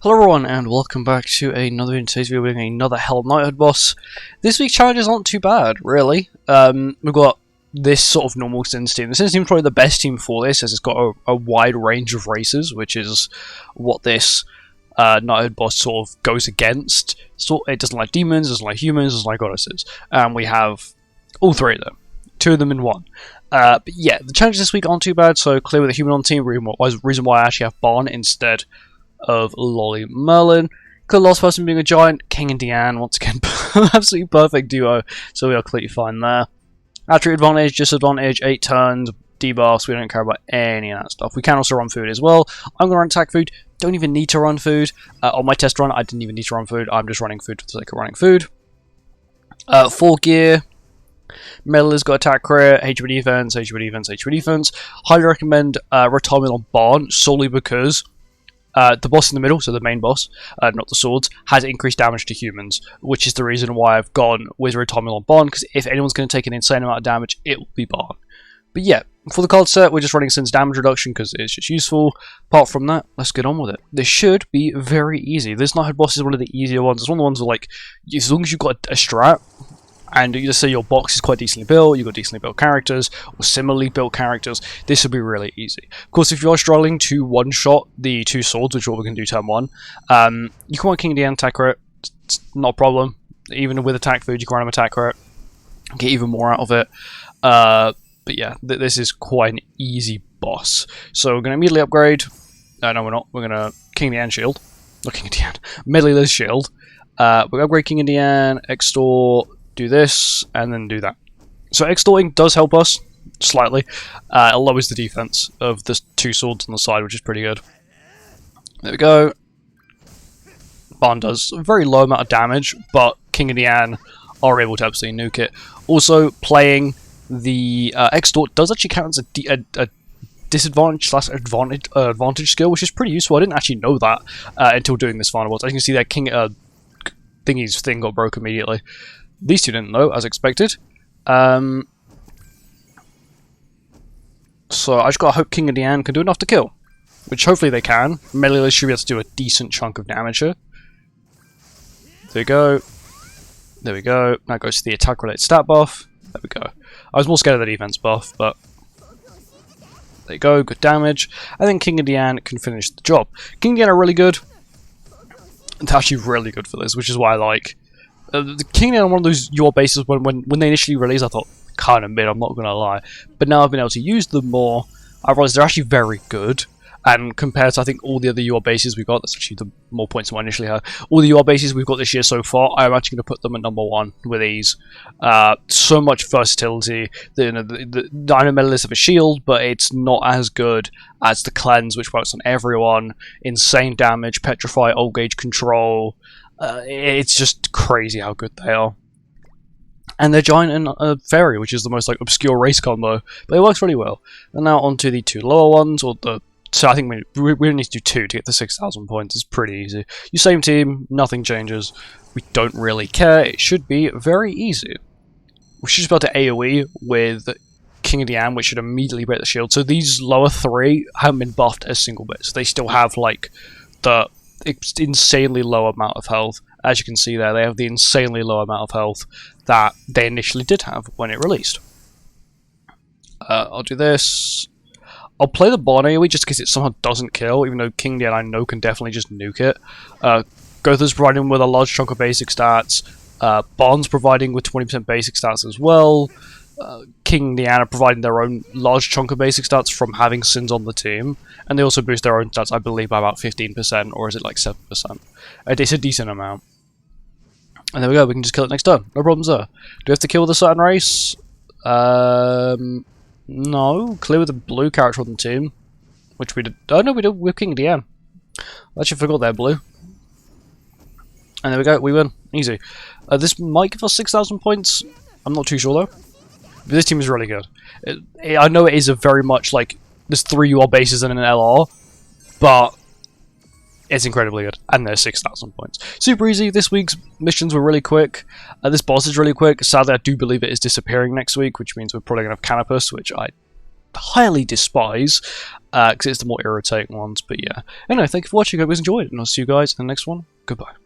Hello everyone and welcome back to another video. In today's video we're doing another Hell Knighthood boss. This week's challenges aren't too bad, really. We've got this sort of normal Sins team. The Sins team is probably the best team for this, as it's got a wide range of races, which is what this Knighthood boss sort of goes against. So it doesn't like demons, doesn't like humans, doesn't like goddesses. And we have all three of them. Two of them in one. But yeah, the challenges this week aren't too bad, so clear with a human on team, reason why I actually have Barn instead of Lolly Merlin. The last person being a giant, King and Deanne, once again, absolutely perfect duo, so we are clearly fine there. Attribute advantage, disadvantage, 8 turns, debuffs, we don't care about any of that stuff. We can also run food as well. I'm going to run attack food, don't even need to run food. On my test run, I didn't even need to run food, I'm just running food for the sake of running food. 4 gear. Meddler's got attack crit, HP defense, HP defense, HP defense. Highly recommend retirement on Barn, solely because the boss in the middle, so the main boss, not the swords, has increased damage to humans, which is the reason why I've gone with retirement on Barn, because if anyone's going to take an insane amount of damage, it will be Barn. But yeah, for the card set, we're just running Sin's damage reduction because it's just useful. Apart from that, let's get on with it. This should be very easy. This Knighthood boss is one of the easier ones. It's one of the ones where, like, as long as you've got a strat, and you just say your box is quite decently built, you've got decently built characters, or similarly built characters, this will be really easy. Of course, if you're struggling to one-shot the 2 swords, which is what we're going to do turn 1, you can run King Deanne attack crit, it's not a problem. Even with attack food, you can run him attack crit, get even more out of it. But yeah, this is quite an easy boss. So we're going to immediately upgrade. No, we're not. We're going to King Deanne shield. Not King Deanne. Medley's shield. We're going to upgrade King Deanne, extort, do this, and then do that. So extorting does help us, slightly. It lowers the defense of the 2 swords on the side, which is pretty good. There we go. Barn does a very low amount of damage, but King and Deanne are able to absolutely nuke it. Also, playing the extort does actually count as a disadvantage slash advantage skill, which is pretty useful. I didn't actually know that until doing this final boss. As you can see, that King thingy's thing got broke immediately. These two didn't know, as expected. So I just gotta hope King and Deanne can do enough to kill. Which hopefully they can. Melee should be able to do a decent chunk of damage here. There we go. There we go. Now goes to the attack related stat buff. There we go. I was more scared of the defense buff, but there you go, good damage. And then King and Deanne can finish the job. King and Deanne are really good. They're actually really good for this, which is why I like. The King and Deanne are one of those UR bases when they initially released, I thought, kind of mid, I'm not going to lie. But now I've been able to use them more, I realised they're actually very good. And compared to, I think, all the other UR bases we've got, that's actually the more points than I initially had. All the UR bases we've got this year so far, I'm actually going to put them at number 1 with ease. So much versatility. The Dino Medalists have a shield, but it's not as good as the Cleanse, which works on everyone. Insane damage, Petrify, Old Gauge Control. It's just crazy how good they are. And they're Giant and Fairy, which is the most like obscure race combo, but it works really well. And now onto the 2 lower ones, or the. So I think we only need to do 2 to get the 6,000 points. It's pretty easy. You same team, nothing changes. We don't really care. It should be very easy. We should just be able to AoE with King of Deanne, which should immediately break the shield. So these lower 3 haven't been buffed a single bit. So they still have like the insanely low amount of health. As you can see there, they have the insanely low amount of health that they initially did have when it released. I'll do this. I'll play the Barn AoE just because it somehow doesn't kill, even though King Deanne I know can definitely just nuke it. Gotha's providing with a large chunk of basic stats. Barn's providing with 20% basic stats as well. King and Deanne are providing their own large chunk of basic stats from having Sins on the team. And they also boost their own stats, I believe, by about 15%, or is it like 7%? It's a decent amount. And there we go, we can just kill it next turn. No problems there. Do we have to kill with a certain race? No. Clear with a blue character on the team. Which we did. Oh no, we do with King Deanne. I actually forgot they're blue. And there we go, we win. Easy. This might give us 6,000 points. I'm not too sure though. But this team is really good. I know it is a very much like, there's 3 UR bases and an LR, but it's incredibly good. And there's 6,000 points. Super easy. This week's missions were really quick. This boss is really quick. Sadly, I do believe it is disappearing next week, which means we're probably going to have Canopus, which I highly despise, because it's the more irritating ones. But yeah. Anyway, thank you for watching. I hope you guys enjoyed, and I'll see you guys in the next one. Goodbye.